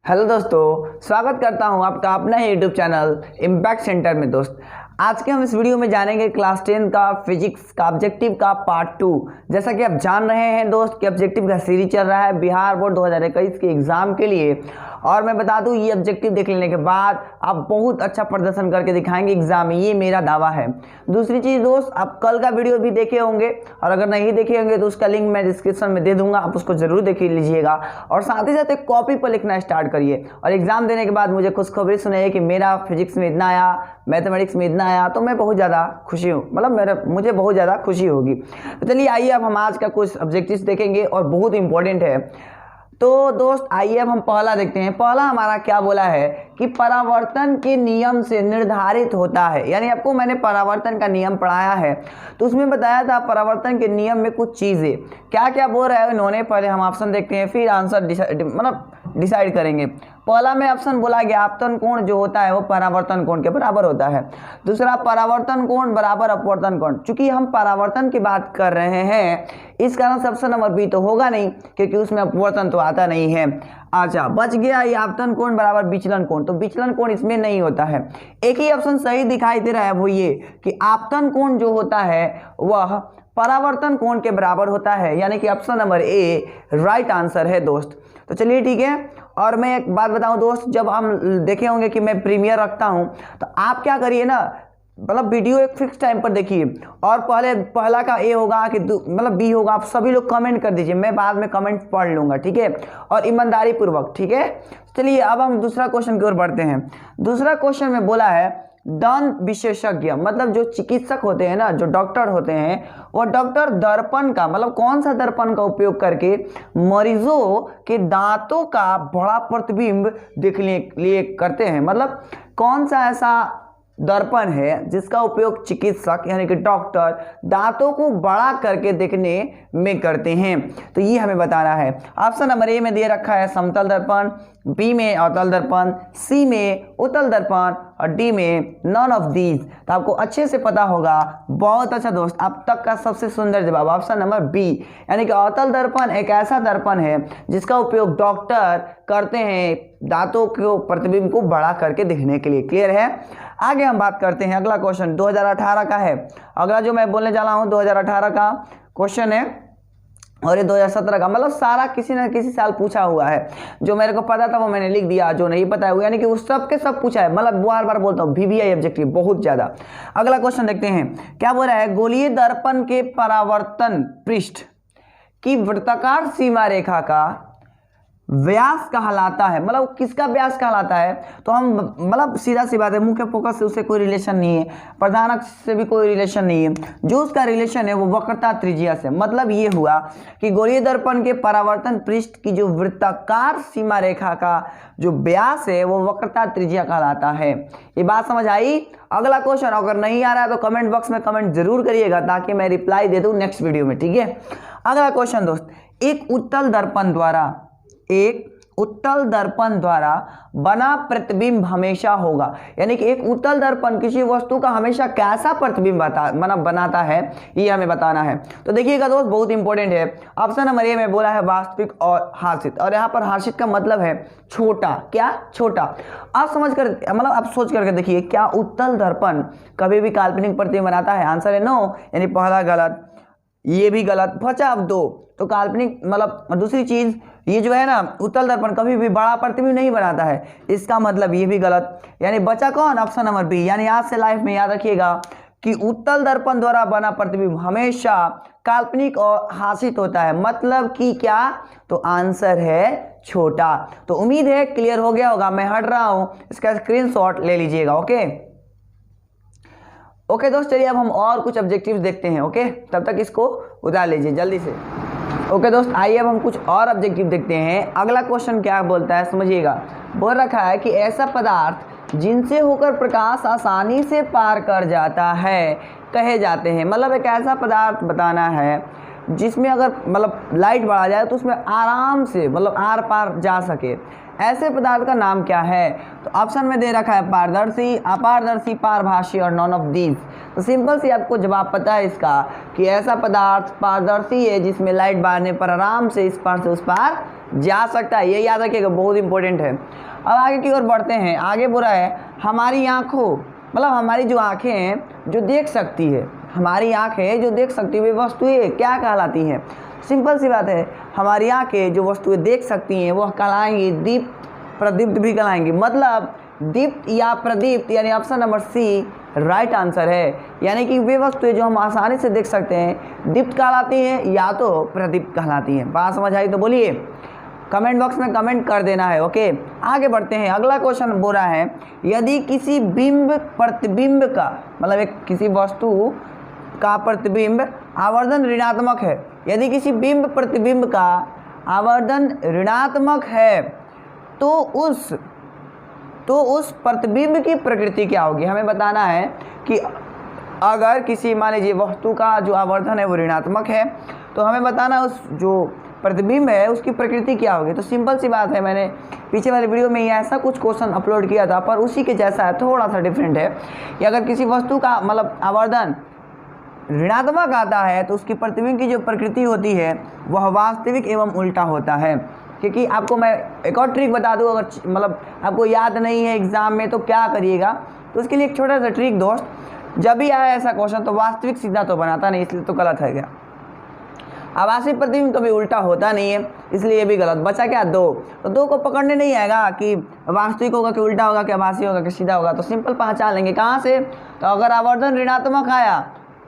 Hello दोस्तों, स्वागत करता हूं आपका अपना ही यूट्यूब चैनल इम्पैक्ट सेंटर में। दोस्त आज के हम इस वीडियो में जानेंगे क्लास 10 का फिजिक्स का ऑब्जेक्टिव का पार्ट 2। जैसा कि आप जान रहे हैं दोस्त कि ऑब्जेक्टिव का सीरीज चल रहा है बिहार बोर्ड 2021 के एग्जाम के लिए। और मैं बता दूं ये ऑब्जेक्टिव देख लेने के बाद आप बहुत अच्छा प्रदर्शन करके दिखाएंगे एग्जाम में, ये मेरा दावा है। दूसरी चीज़ दोस्त, आप कल का वीडियो भी देखे होंगे और अगर नहीं देखे होंगे तो उसका लिंक मैं डिस्क्रिप्शन में दे दूंगा, आप उसको जरूर देख लीजिएगा। और साथ ही साथ एक कॉपी पर लिखना स्टार्ट करिए और एग्जाम देने के बाद मुझे खुशखबरी सुनाइए कि मेरा फिजिक्स में इतना आया, मैथमेटिक्स में इतना आया, तो मैं बहुत ज़्यादा खुशी हूँ, मतलब मुझे बहुत ज़्यादा खुशी होगी। तो चलिए आइए अब हम आज का कुछ ऑब्जेक्टिव्स देखेंगे और बहुत इंपॉर्टेंट है। तो दोस्त आइए अब हम पहला देखते हैं। पहला हमारा क्या बोला है कि परावर्तन के नियम से निर्धारित होता है, यानी आपको मैंने परावर्तन का नियम पढ़ाया है तो उसमें बताया था परावर्तन के नियम में कुछ चीज़ें क्या क्या बोल रहा है इन्होंने। पहले हम ऑप्शन देखते हैं फिर आंसर डिसाइड करेंगे। पहला में ऑप्शन बोला गया आपतन कोण जो होता है वो परावर्तन कोण के बराबर होता है। दूसरा परावर्तन कोण बराबर अपवर्तन कोण। चूंकि हम परावर्तन की बात कर रहे हैं इस कारण से ऑप्शन नंबर बी तो होगा नहीं क्योंकि उसमें अपवर्तन तो आता नहीं है। अच्छा बच गया ये आपतन कोण बराबर विचलन कोण, तो विचलन कोण इसमें नहीं होता है। एक ही ऑप्शन सही दिखाई दे रहा है वो ये कि आपतन कोण जो होता है वह परावर्तन कोण के बराबर होता है, यानी कि ऑप्शन नंबर ए राइट आंसर है दोस्त। तो चलिए ठीक है। और मैं एक बात बताऊं दोस्त, जब हम देखे होंगे कि मैं प्रीमियर रखता हूं तो आप क्या करिए ना, मतलब वीडियो एक फिक्स टाइम पर देखिए और पहला का ए होगा कि मतलब बी होगा, आप सभी लोग कमेंट कर दीजिए, मैं बाद में कमेंट पढ़ लूंगा, ठीक है, और ईमानदारी पूर्वक, ठीक है। चलिए अब हम दूसरा क्वेश्चन की ओर बढ़ते हैं। दूसरा क्वेश्चन में बोला है दंत विशेषज्ञ, मतलब जो चिकित्सक होते हैं ना, जो डॉक्टर होते हैं, वो डॉक्टर दर्पण का मतलब कौन सा दर्पण का उपयोग करके मरीजों के दांतों का बड़ा प्रतिबिंब देखने के लिए करते हैं। मतलब कौन सा ऐसा दर्पण है जिसका उपयोग चिकित्सक यानी कि डॉक्टर दांतों को बड़ा करके देखने में करते हैं, तो ये हमें बताना है। ऑप्शन नंबर ए में दे रखा है समतल दर्पण, बी में अवतल दर्पण, सी में उत्तल दर्पण और डी में नॉन ऑफ दीज। तो आपको अच्छे से पता होगा। बहुत अच्छा दोस्त, अब तक का सबसे सुंदर जवाब ऑप्शन नंबर बी, यानी कि अवतल दर्पण एक ऐसा दर्पण है जिसका उपयोग डॉक्टर करते हैं दांतों को प्रतिबिंब को बड़ा करके देखने के लिए। क्लियर है। आगे हम बात करते हैं। अगला क्वेश्चन 2018 का है। अगला जो मैं बोलने जा रहा हूं 2018 का क्वेश्चन है और ये 2017 का, मतलब सारा किसी न किसी साल पूछा हुआ है। जो मेरे को पता था वो मैंने लिख दिया, जो नहीं पता है यानी कि उस सब के सब पूछा है। मतलब बार बार बोलता हूँ VVI ऑब्जेक्टिव बहुत ज्यादा। अगला क्वेश्चन देखते हैं क्या बोल रहा है। गोलीय दर्पण के परावर्तन पृष्ठ की वृत्ताकार सीमा रेखा का व्यास कहलाता है। मतलब किसका व्यास कहलाता है, तो हम मतलब सीधा सी बात है, मुख्य फोकस से उससे कोई रिलेशन नहीं है, प्रधान अक्ष से भी कोई रिलेशन नहीं है, जो उसका रिलेशन है वो वक्रता त्रिज्या से। मतलब ये हुआ कि गोलीय दर्पण के परावर्तन पृष्ठ की जो वृत्ताकार सीमा रेखा का जो व्यास है वो वक्रता त्रिज्या कहलाता है। ये बात समझ आई। अगला क्वेश्चन अगर नहीं आ रहा है तो कमेंट बॉक्स में कमेंट जरूर करिएगा ताकि मैं रिप्लाई दे दूं नेक्स्ट वीडियो में, ठीक है। अगला क्वेश्चन दोस्त, एक उत्तल दर्पण द्वारा बना प्रतिबिंब हमेशा होगा, यानी कि एक उत्तल दर्पण किसी वस्तु का हमेशा कैसा प्रतिबिंब बनाता है ये हमें बताना है। तो देखिएगा दोस्त बहुत इंपॉर्टेंट है। ऑप्शन नंबर ए में बोला है वास्तविक और हर्षित, और यहाँ पर हर्षित का मतलब है छोटा। क्या छोटा। आप समझ कर मतलब आप सोच करके देखिए, क्या उत्तल दर्पण कभी भी काल्पनिक प्रतिबिंब बनाता है। आंसर है नो, यानी पहला गलत, ये भी गलत, बचा अब दो। तो काल्पनिक मतलब दूसरी चीज ये जो है ना उत्तल दर्पण कभी भी बड़ा प्रतिबिंब नहीं बनाता है, इसका मतलब ये भी गलत, यानी बचा कौन, ऑप्शन नंबर बी। यानी आज से लाइफ में याद रखिएगा कि उत्तल दर्पण द्वारा बना प्रतिबिंब हमेशा काल्पनिक और हासित होता है। मतलब कि क्या, तो आंसर है छोटा। तो उम्मीद है क्लियर हो गया होगा। मैं हट रहा हूं, इसका स्क्रीनशॉट ले लीजिएगा। ओके दोस्त, चलिए अब हम और कुछ ऑब्जेक्टिव्स देखते हैं। ओके, तब तक इसको उतार लीजिए जल्दी से। ओके दोस्त, आइए अब हम कुछ और ऑब्जेक्टिव देखते हैं। अगला क्वेश्चन क्या बोलता है समझिएगा। बोल रखा है कि ऐसा पदार्थ जिनसे होकर प्रकाश आसानी से पार कर जाता है कहे जाते हैं। मतलब एक ऐसा पदार्थ बताना है जिसमें अगर मतलब लाइट बढ़ा जाए तो उसमें आराम से मतलब आर पार जा सके, ऐसे पदार्थ का नाम क्या है। तो ऑप्शन में दे रखा है पारदर्शी, अपारदर्शी, पारभासी और नॉन ऑफ दीज। तो सिंपल सी आपको जवाब पता है इसका कि ऐसा पदार्थ पारदर्शी है जिसमें लाइट बारने पर आराम से इस पार से उस पार जा सकता है, ये याद रखिएगा, बहुत इंपॉर्टेंट है। अब आगे की ओर बढ़ते हैं। आगे बुरा है हमारी आँखों, मतलब हमारी जो आँखें हैं जो देख सकती है, हमारी आँखें जो देख सकती है वे वस्तुएं क्या कहलाती हैं? सिंपल सी बात है, हमारी आँखें जो वस्तुएं देख सकती हैं वह कहलाएंगी दीप्त, प्रदीप्त भी कहलाएंगी। मतलब दीप्त या प्रदीप्त, यानी option number C right answer है। यानी कि वे वस्तुएं जो हम आसानी से देख सकते हैं दीप्त कहलाती हैं या तो प्रदीप्त कहलाती हैं। बात समझ आई तो बोलिए, कमेंट बॉक्स में कमेंट कर देना है। ओके, आगे बढ़ते हैं। अगला क्वेश्चन बोल रहा है यदि किसी बिंब प्रतिबिंब का, मतलब एक किसी वस्तु का प्रतिबिंब आवर्धन ऋणात्मक है, यदि किसी बिंब प्रतिबिंब का आवर्धन ऋणात्मक है तो उस प्रतिबिंब की प्रकृति क्या होगी? हमें बताना है कि अगर किसी, मान लीजिए वस्तु का जो आवर्धन है वो ऋणात्मक है, तो हमें बताना उस जो प्रतिबिंब है उसकी प्रकृति क्या होगी। तो सिंपल सी बात है, मैंने पीछे वाले वीडियो में ये ऐसा कुछ क्वेश्चन अपलोड किया था, पर उसी के जैसा है, थोड़ा सा डिफरेंट है कि अगर किसी वस्तु का मतलब आवर्धन ऋणात्मक आता है तो उसकी प्रतिबिंब की जो प्रकृति होती है वह वास्तविक एवं उल्टा होता है। क्योंकि आपको मैं एक और ट्रिक बता दूँ, अगर मतलब आपको याद नहीं है एग्जाम में तो क्या करिएगा, तो उसके लिए एक छोटा सा ट्रिक दोस्त, जब भी आया ऐसा क्वेश्चन तो वास्तविक सीधा तो बनाता नहीं, इसलिए तो गलत है क्या। आभासी प्रतिबिंब कभी उल्टा होता नहीं है, इसलिए ये भी गलत। बचा क्या? दो। तो दो को पकड़ने नहीं आएगा कि वास्तविक होगा कि उल्टा होगा कि आभासी होगा कि सीधा होगा, तो सिंपल पहचान लेंगे कहाँ से। तो अगर आवर्धन ऋणात्मक आया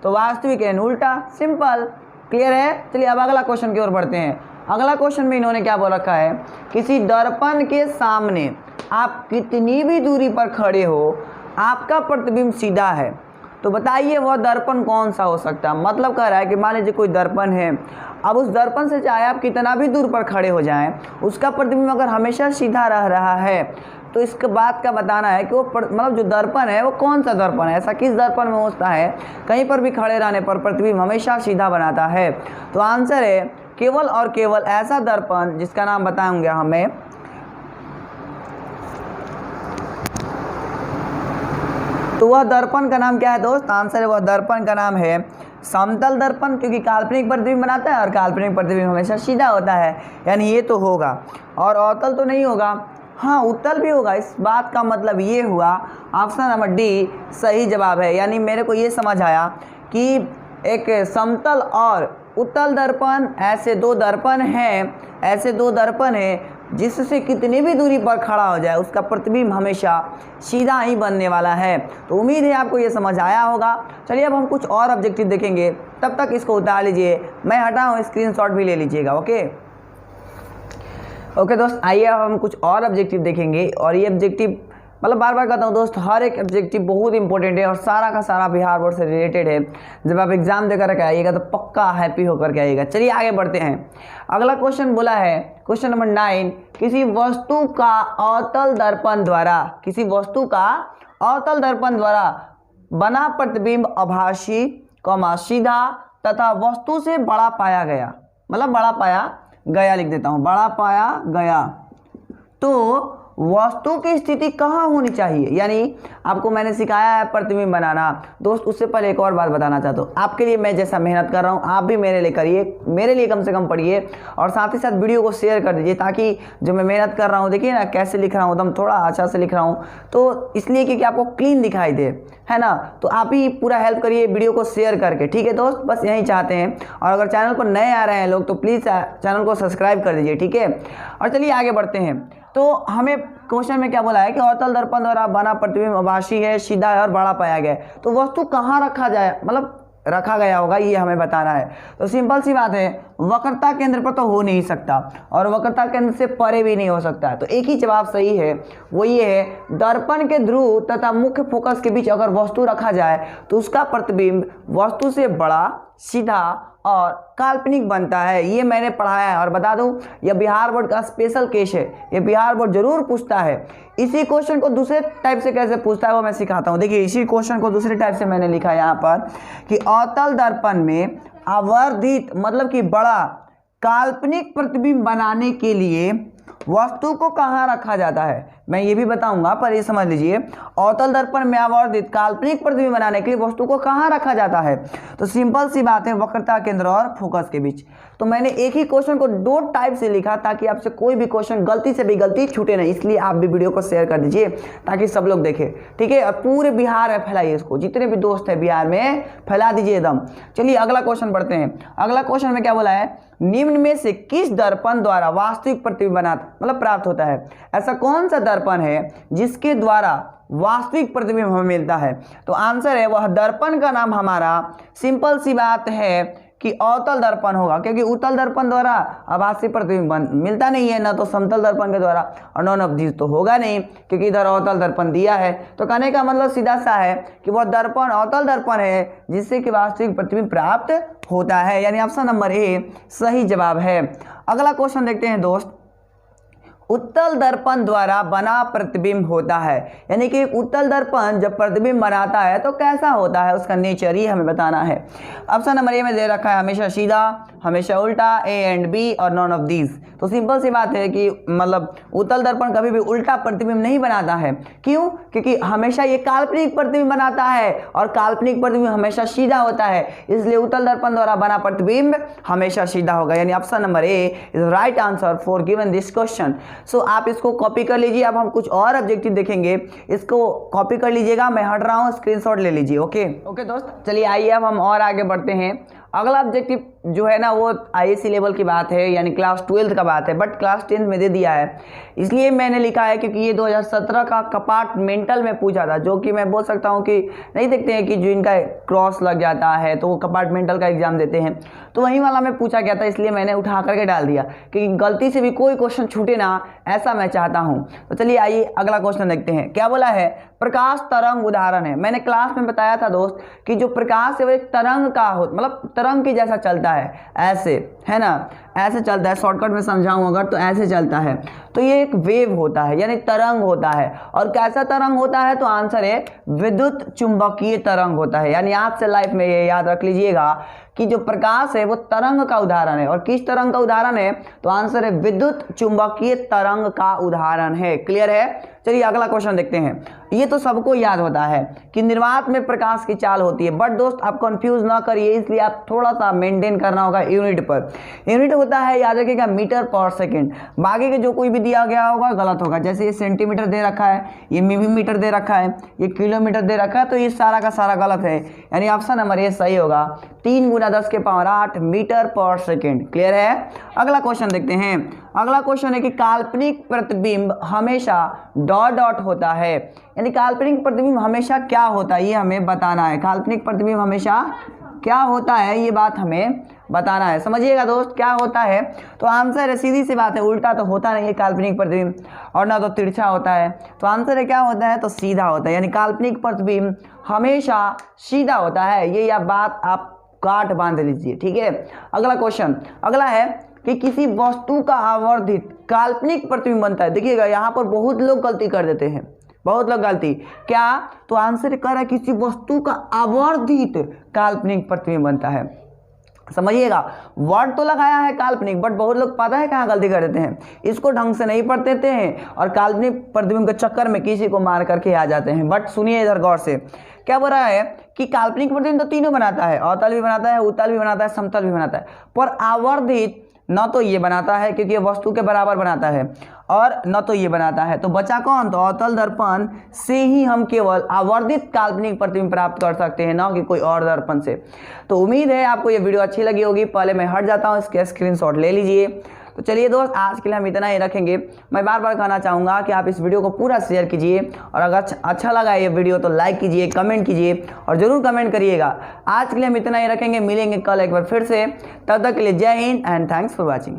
तो वास्तविक है, उल्टा, सिंपल। क्लियर है? चलिए अब अगला क्वेश्चन की ओर बढ़ते हैं। अगला क्वेश्चन में इन्होंने क्या बोल रखा है, किसी दर्पण के सामने आप कितनी भी दूरी पर खड़े हो आपका प्रतिबिंब सीधा है, तो बताइए वह दर्पण कौन सा हो सकता है। मतलब कह रहा है कि मान लीजिए कोई दर्पण है, अब उस दर्पण से चाहे आप कितना भी दूर पर खड़े हो जाएं, उसका प्रतिबिंब अगर हमेशा सीधा रह रहा है, तो इसके बाद का बताना है कि वो मतलब जो दर्पण है वो कौन सा दर्पण है, ऐसा किस दर्पण में होता है कहीं पर भी खड़े रहने पर प्रतिबिंब हमेशा सीधा बनाता है। तो आंसर है केवल और केवल ऐसा दर्पण जिसका नाम बताएंगे हमें तो वह दर्पण का नाम क्या है दोस्त? आंसर है वह दर्पण का नाम है समतल दर्पण, क्योंकि काल्पनिक प्रतिबिंब बनाता है और काल्पनिक प्रतिबिंब हमेशा सीधा होता है, यानी ये तो होगा। और अवतल तो नहीं होगा, हाँ उत्तल भी होगा। इस बात का मतलब ये हुआ ऑप्शन नंबर डी सही जवाब है। यानी मेरे को ये समझ आया कि एक समतल और उत्तल दर्पण ऐसे दो दर्पण हैं जिससे कितनी भी दूरी पर खड़ा हो जाए उसका प्रतिबिंब हमेशा सीधा ही बनने वाला है। तो उम्मीद है आपको ये समझ आया होगा। चलिए अब हम कुछ और ऑब्जेक्टिव देखेंगे, तब तक इसको उतार लीजिए, मैं हटाऊँ स्क्रीनशॉट भी ले लीजिएगा। ओके दोस्त, आइए अब हम कुछ और ऑब्जेक्टिव देखेंगे। और ये ऑब्जेक्टिव मतलब बार बार कहता हूँ दोस्त, हर एक ऑब्जेक्टिव बहुत इंपॉर्टेंट है और सारा का सारा बिहार बोर्ड से रिलेटेड है। जब आप एग्जाम देकर के आइएगा तो पक्का हैप्पी होकर के आइएगा। चलिए आगे बढ़ते हैं। अगला क्वेश्चन बोला है क्वेश्चन नंबर 9, किसी वस्तु का अवतल दर्पण द्वारा बना प्रतिबिंब आभासी सीधा तथा वस्तु से बड़ा पाया गया, मतलब बड़ा पाया गया लिख देता हूँ, बड़ा पाया गया, तो वस्तु की स्थिति कहाँ होनी चाहिए। यानी आपको मैंने सिखाया है प्रतिबिंब बनाना दोस्त। उससे पहले एक और बात बताना चाहता हूँ, आपके लिए मैं जैसा मेहनत कर रहा हूँ आप भी मेरे लिए करिए, मेरे लिए कम से कम पढ़िए और साथ ही साथ वीडियो को शेयर कर दीजिए, ताकि जो मैं मेहनत कर रहा हूँ, देखिए ना कैसे लिख रहा हूँ, एकदम थोड़ा अच्छा से लिख रहा हूँ, तो इसलिए क्योंकि आपको क्लीन दिखाई दे, है ना। तो आप ही पूरा हेल्प करिए वीडियो को शेयर करके, ठीक है दोस्त, बस यही चाहते हैं। और अगर चैनल पर नए आ रहे हैं लोग तो प्लीज़ चैनल को सब्सक्राइब कर दीजिए, ठीक है। और चलिए आगे बढ़ते हैं। तो हमें क्वेश्चन में क्या बोला है कि अवतल दर्पण द्वारा बना प्रतिबिंब आभासी है, सीधा है और बड़ा पाया गया, तो वस्तु कहाँ रखा जाए, मतलब रखा गया होगा, ये हमें बताना है। तो सिंपल सी बात है, वक्रता केंद्र पर तो हो नहीं सकता और वक्रता केंद्र से परे भी नहीं हो सकता है। तो एक ही जवाब सही है, वो ये है दर्पण के ध्रुव तथा मुख्य फोकस के बीच अगर वस्तु रखा जाए तो उसका प्रतिबिंब वस्तु से बड़ा, सीधा और काल्पनिक बनता है। ये मैंने पढ़ाया है और बता दूं यह बिहार बोर्ड का स्पेशल केस है, ये बिहार बोर्ड जरूर पूछता है। इसी क्वेश्चन को दूसरे टाइप से कैसे पूछता है वो मैं सिखाता हूँ। देखिए इसी क्वेश्चन को दूसरे टाइप से मैंने लिखा है यहाँ पर कि अवतल दर्पण में आवर्धित मतलब कि बड़ा काल्पनिक प्रतिबिंब बनाने के लिए वस्तु को कहाँ रखा जाता है मैं ये भी बताऊंगा, पर ये समझ लीजिए अवतल दर्पण में आवर्धित काल्पनिक प्रतिबिंब बनाने के लिए वस्तु को कहाँ रखा जाता है। तो सिंपल सी बात है, वक्रता केंद्र और फोकस के बीच। तो मैंने एक ही क्वेश्चन को दो टाइप से लिखा ताकि आपसे कोई भी क्वेश्चन गलती से भी गलती छूटे नहीं, इसलिए आप भी वीडियो को शेयर कर दीजिए ताकि सब लोग देखें, ठीक है। और पूरे बिहार में फैलाइए इसको, जितने भी दोस्त हैं बिहार में फैला दीजिए एकदम। चलिए अगला क्वेश्चन पढ़ते हैं। अगला क्वेश्चन में क्या बोला है, निम्न में से किस दर्पण द्वारा वास्तविक प्रतिबिंब मतलब प्राप्त होता है। ऐसा कौन सा दर्पण है जिसके द्वारा वास्तविक प्रतिबिंब हमें मिलता है। तो आंसर है वह दर्पण का नाम हमारा सिंपल सी बात है कि अवतल दर्पण होगा, क्योंकि उत्तल दर्पण द्वारा आभासी प्रतिबिंब मिलता नहीं है, ना तो समतल दर्पण के द्वारा, और नॉन ऑफ दिस तो होगा नहीं क्योंकि इधर अवतल दर्पण दिया है। तो कहने का मतलब सीधा सा है कि वह दर्पण अवतल दर्पण है जिससे कि वास्तविक प्रतिबिंब प्राप्त होता है, यानी ऑप्शन नंबर ए सही जवाब है। अगला क्वेश्चन देखते हैं दोस्त। उत्तल दर्पण द्वारा बना प्रतिबिंब होता है, यानी कि उत्तल दर्पण जब प्रतिबिंब बनाता है तो कैसा होता है, उसका नेचर ही हमें बताना है। ऑप्शन नंबर ए में दे रखा है हमेशा सीधा, हमेशा उल्टा, ए एंड बी और नॉन ऑफ दीज। तो सिंपल सी बात है कि मतलब उत्तल दर्पण कभी भी उल्टा प्रतिबिंब नहीं बनाता है। क्यों? क्योंकि हमेशा ये काल्पनिक प्रतिबिंब बनाता है और काल्पनिक प्रतिबिंब हमेशा सीधा होता है, इसलिए उत्तल दर्पण द्वारा बना प्रतिबिंब हमेशा सीधा होगा, यानी option number a is right answer for given this question. So आप इसको कॉपी कर लीजिए। अब हम कुछ और ऑब्जेक्टिव देखेंगे, इसको कॉपी कर लीजिएगा, मैं हट रहा हूँ, स्क्रीनशॉट ले लीजिए। ओके दोस्त, चलिए आइए अब हम और आगे बढ़ते हैं। अगला ऑब्जेक्टिव जो है ना वो आईएससी लेवल की बात है, यानी क्लास 12th का बात है, बट क्लास 10th में दे दिया है, इसलिए मैंने लिखा है क्योंकि ये 2017 का कंपार्टमेंटल में पूछा था, जो कि मैं बोल सकता हूँ कि नहीं देखते हैं कि जो इनका क्रॉस लग जाता है तो वो कंपार्टमेंटल का एग्जाम देते हैं, तो वही वाला में पूछा गया था, इसलिए मैंने उठा करके डाल दिया कि गलती से भी कोई क्वेश्चन छूटे ना, ऐसा मैं चाहता हूँ। तो चलिए आइए अगला क्वेश्चन देखते हैं। क्या बोला है, प्रकाश तरंग उदाहरण है। मैंने क्लास में बताया था दोस्त कि जो प्रकाश है वो एक तरंग का हो, मतलब तरंग की जैसा चलता है, ऐसे है ना, ऐसे चलता है, शॉर्टकट में समझाऊं अगर तो ऐसे चलता है, तो ये एक वेव होता है, यानी तरंग होता है। और कैसा तरंग होता है, तो आंसर है विद्युत चुंबकीय तरंग होता है, यानी आज से लाइफ में ये याद रख लीजिएगा कि जो प्रकाश है वो तरंग का उदाहरण है। और किस तरंग का उदाहरण है, तो आंसर है विद्युत चुंबकीय तरंग का उदाहरण है। क्लियर है। चलिए अगला क्वेश्चन देखते हैं। ये तो सबको याद होता है कि निर्वात में प्रकाश की चाल होती है, बट दोस्त आप कंफ्यूज ना करिए, इसलिए आप थोड़ा सा मेंटेन करना होगा यूनिट पर। यूनिट होता है, याद रखिएगा, मीटर पर सेकेंड। बाकी के जो कोई भी दिया गया होगा गलत होगा, जैसे ये सेंटीमीटर दे रखा है, ये मिलीमीटर दे रखा है, ये किलोमीटर दे रखा है, तो ये सारा का सारा गलत है, यानी ऑप्शन नंबर ये सही होगा, 3 × 10⁸ मीटर पर सेकेंड। क्लियर है। अगला क्वेश्चन देखते हैं। अगला क्वेश्चन है कि काल्पनिक प्रतिबिंब हमेशा डॉट डॉट होता है, यानी काल्पनिक प्रतिबिंब हमेशा क्या होता है ये हमें बताना है। काल्पनिक प्रतिबिंब हमेशा क्या होता है ये बात हमें बताना है। समझिएगा दोस्त क्या होता है, तो आंसर है सीधी सी बात है, उल्टा तो होता नहीं है काल्पनिक प्रतिबिंब, और ना तो तिरछा होता है। तो आंसर है क्या होता है, तो सीधा होता है, यानी काल्पनिक प्रतिबिंब हमेशा सीधा होता है। ये या बात आप काट बांध लीजिए, ठीक है। अगला क्वेश्चन अगला है कि किसी वस्तु का आवर्धित काल्पनिक प्रतिबिंब बनता है। देखिएगा यहाँ पर बहुत लोग गलती कर देते हैं, बहुत लोग गलती क्या, तो आंसर कर रहा है किसी वस्तु का आवर्धित काल्पनिक प्रतिबिंब बनता है। समझिएगा, वर्ड तो लगाया है काल्पनिक, बट बहुत लोग पता है कहाँ गलती कर देते हैं, इसको ढंग से नहीं पढ़ देते हैं और काल्पनिक प्रतिबिंब के चक्कर में किसी को मार करके आ जाते हैं। बट सुनिए इधर गौर से, क्या बोल रहा है कि काल्पनिक प्रतिबिंब तो तीनों बनाता है, अवतल भी बनाता है, उत्तल भी बनाता है, समतल भी बनाता है, पर आवर्धित न तो ये बनाता है क्योंकि ये वस्तु के बराबर बनाता है, और न तो ये बनाता है, तो बचा कौन, तो अवतल दर्पण से ही हम केवल आवर्धित काल्पनिक प्रतिबिंब प्राप्त कर सकते हैं, ना कि कोई और दर्पण से। तो उम्मीद है आपको ये वीडियो अच्छी लगी होगी। पहले मैं हट जाता हूँ, इसके स्क्रीनशॉट ले लीजिए। तो चलिए दोस्त आज के लिए हम इतना ही रखेंगे। मैं बार बार कहना चाहूँगा कि आप इस वीडियो को पूरा शेयर कीजिए, और अगर अच्छा लगा ये वीडियो तो लाइक कीजिए, कमेंट कीजिए, और ज़रूर कमेंट करिएगा। आज के लिए हम इतना ही रखेंगे, मिलेंगे कल एक बार फिर से, तब तक के लिए जय Hind and thanks for watching.